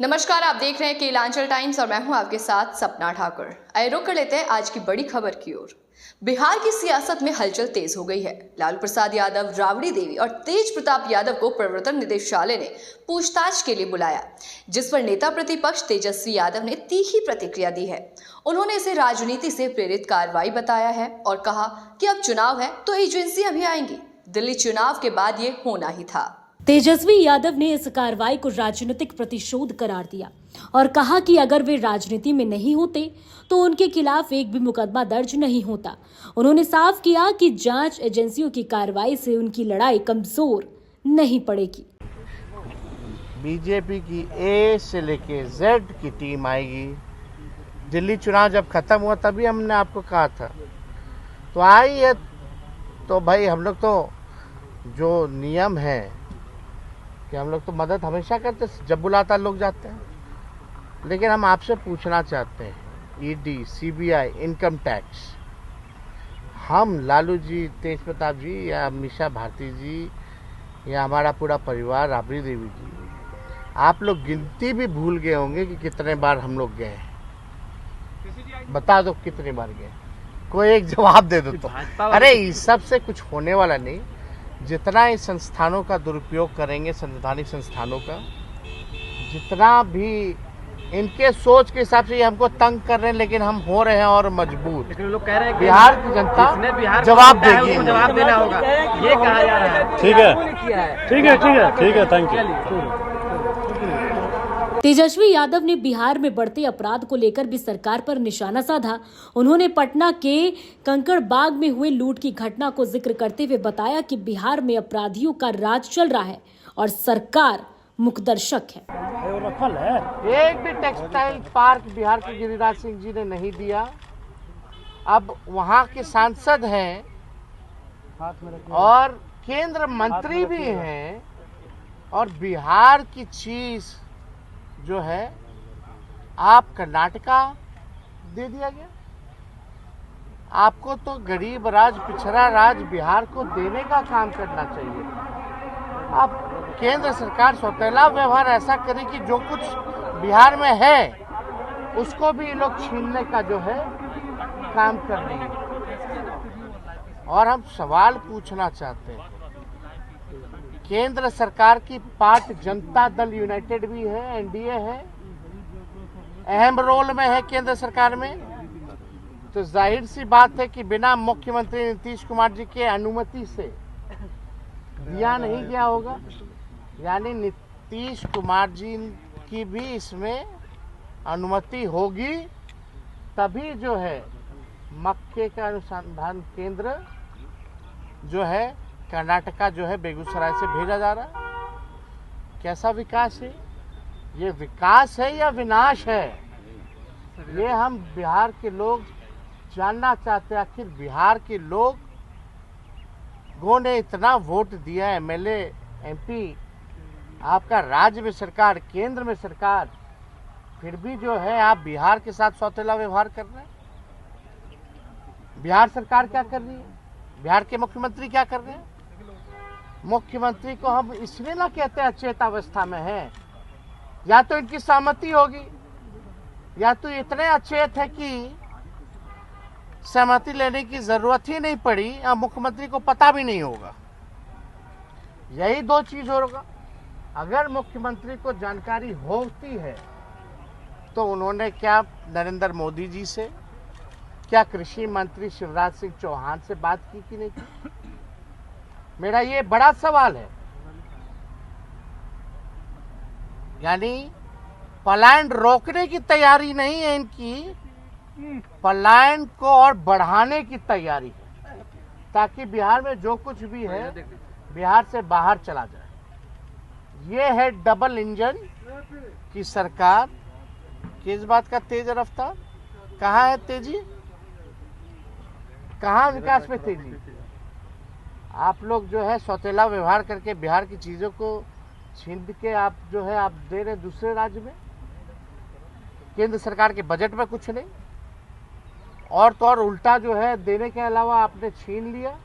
नमस्कार, आप देख रहे हैं केलांचल टाइम्स और मैं हूं आपके साथ सपना ठाकुर। आइए रुक कर लेते हैं आज की बड़ी खबर की ओर। बिहार की सियासत में हलचल तेज हो गई है। लालू प्रसाद यादव, राबड़ी देवी और तेज प्रताप यादव को प्रवर्तन निदेशालय ने पूछताछ के लिए बुलाया, जिस पर नेता प्रतिपक्ष तेजस्वी यादव ने तीखी प्रतिक्रिया दी है। उन्होंने इसे राजनीति से प्रेरित कार्रवाई बताया है और कहा कि अब चुनाव है तो एजेंसियां भी आएंगी। दिल्ली चुनाव के बाद ये होना ही था। तेजस्वी यादव ने इस कार्रवाई को राजनीतिक प्रतिशोध करार दिया और कहा कि अगर वे राजनीति में नहीं होते तो उनके खिलाफ एक भी मुकदमा दर्ज नहीं होता। उन्होंने साफ किया कि जांच एजेंसियों की कार्रवाई से उनकी लड़ाई कमजोर नहीं पड़ेगी। बीजेपी की ए से लेके जेड की टीम आएगी। दिल्ली चुनाव जब खत्म हुआ तभी हमने आपको कहा था, तो आई है। तो भाई हम लोग तो जो नियम है कि हम लोग तो मदद हमेशा करते, जब बुलाता लोग जाते हैं। लेकिन हम आपसे पूछना चाहते हैं, ईडी, सीबीआई, इनकम टैक्स, हम लालू जी, तेज प्रताप जी या मीसा भारती जी या हमारा पूरा परिवार, राबड़ी देवी जी, आप लोग गिनती भी भूल गए होंगे कि कितने बार हम लोग गए। बता दो कितनी बार गए, कोई एक जवाब दे दो तो। अरे इस सब से कुछ होने वाला नहीं। जितना इस संस्थानों का दुरुपयोग करेंगे, संवैधानिक संस्थानों का, जितना भी इनके सोच के हिसाब से ये हमको तंग कर रहे हैं, लेकिन हम हो रहे हैं और मजबूत। लेकिन लोग कह रहे हैं कि बिहार की जनता जवाब देगी, जवाब देना होगा, ये कहा जा रहा है। ठीक है, थैंक यू। तेजस्वी यादव ने बिहार में बढ़ते अपराध को लेकर भी सरकार पर निशाना साधा। उन्होंने पटना के कंकड़बाग में हुए लूट की घटना को जिक्र करते हुए बताया कि बिहार में अपराधियों का राज चल रहा है और सरकार मुखदर्शक है। एक भी टेक्सटाइल पार्क बिहार के गिरिराज सिंह जी ने नहीं दिया। अब वहाँ के सांसद हैं और केंद्र मंत्री भी हैं, और बिहार की चीज जो है आप कर्नाटका दे दिया गया। आपको तो गरीब राज, पिछड़ा राज बिहार को देने का काम करना चाहिए। आप केंद्र सरकार सौतेला व्यवहार ऐसा करे कि जो कुछ बिहार में है उसको भी लोग छीनने का जो है काम कर रही है। और हम सवाल पूछना चाहते हैं, केंद्र सरकार की पार्ट जनता दल यूनाइटेड भी है, एनडीए है, अहम रोल में है केंद्र सरकार में। तो जाहिर सी बात है कि बिना मुख्यमंत्री नीतीश कुमार जी के अनुमति से दिया नहीं गया होगा। यानी नीतीश कुमार जी की भी इसमें अनुमति होगी, तभी जो है मक्के का अनुसंधान केंद्र जो है कर्नाटका जो है बेगूसराय से भेजा जा रहा है। कैसा विकास है ये? विकास है या विनाश है? ये हम बिहार के लोग जानना चाहते हैं। आखिर बिहार के लोगों ने इतना वोट दिया, एमएलए, एमपी, आपका राज्य में सरकार, केंद्र में सरकार, फिर भी जो है आप बिहार के साथ सौतेला व्यवहार कर रहे हैं। बिहार सरकार क्या कर रही है? बिहार के मुख्यमंत्री क्या कर रहे हैं? मुख्यमंत्री को हम इसलिए ना कहते हैं अचेतावस्था में है, या तो इनकी सहमति होगी या तो इतने अचेत है कि सहमति लेने की जरूरत ही नहीं पड़ी और मुख्यमंत्री को पता भी नहीं होगा। यही दो चीज होगा। अगर मुख्यमंत्री को जानकारी होती है तो उन्होंने क्या नरेंद्र मोदी जी से, क्या कृषि मंत्री शिवराज सिंह चौहान से बात की कि नहीं की? मेरा ये बड़ा सवाल है। यानी पलायन रोकने की तैयारी नहीं है इनकी, पलायन को और बढ़ाने की तैयारी है, ताकि बिहार में जो कुछ भी है बिहार से बाहर चला जाए। ये है डबल इंजन की सरकार। किस बात का तेज रफ्तार? कहाँ है तेजी? कहाँ विकास में तेजी? आप लोग जो है सौतेला व्यवहार करके बिहार की चीजों को छीन के आप जो है आप दे रहे दूसरे राज्य में। केंद्र सरकार के बजट में कुछ नहीं, और तो और उल्टा जो है देने के अलावा आपने छीन लिया।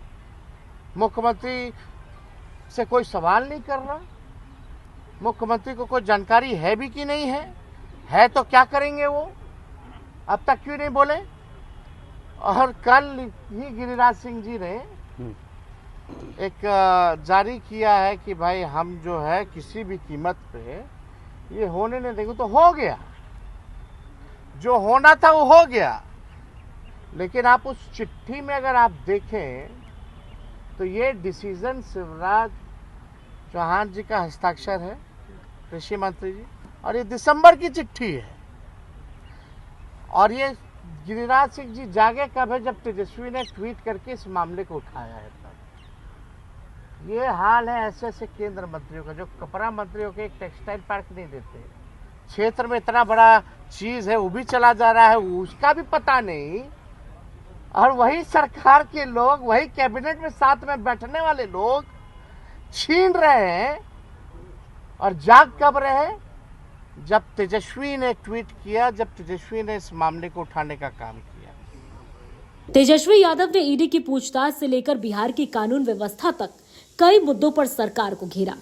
मुख्यमंत्री से कोई सवाल नहीं कर रहा। मुख्यमंत्री को कोई जानकारी है भी कि नहीं है तो क्या करेंगे वो, अब तक क्यों नहीं बोले। और कल ही गिरिराज सिंह जी ने एक जारी किया है कि भाई हम जो है किसी भी कीमत पे ये होने नहीं देंगे। तो हो गया, जो होना था वो हो गया। लेकिन आप उस चिट्ठी में अगर आप देखें तो ये डिसीजन शिवराज चौहान जी का हस्ताक्षर है, कृषि मंत्री जी, और ये दिसंबर की चिट्ठी है। और ये गिरिराज सिंह जी जागे कब है, जब तेजस्वी ने ट्वीट करके इस मामले को उठाया है तब। ये हाल है ऐसे ऐसे केंद्र मंत्रियों का, जो कपड़ा मंत्रियों के एक टेक्सटाइल पार्क नहीं देते, क्षेत्र में इतना बड़ा चीज है वो भी चला जा रहा है, उसका भी पता नहीं। और वही सरकार के लोग, वही कैबिनेट में साथ में बैठने वाले लोग छीन रहे हैं। और जाग कब रहे, जब तेजस्वी ने ट्वीट किया, जब तेजस्वी ने इस मामले को उठाने का काम किया। तेजस्वी यादव ने ईडी की पूछताछ से लेकर बिहार की कानून व्यवस्था तक कई मुद्दों पर सरकार को घेरा।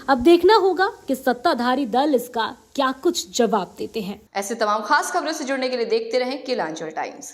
अब देखना होगा कि सत्ताधारी दल इसका क्या कुछ जवाब देते हैं। ऐसे तमाम खास खबरों से जुड़ने के लिए देखते रहें किलांचल टाइम्स।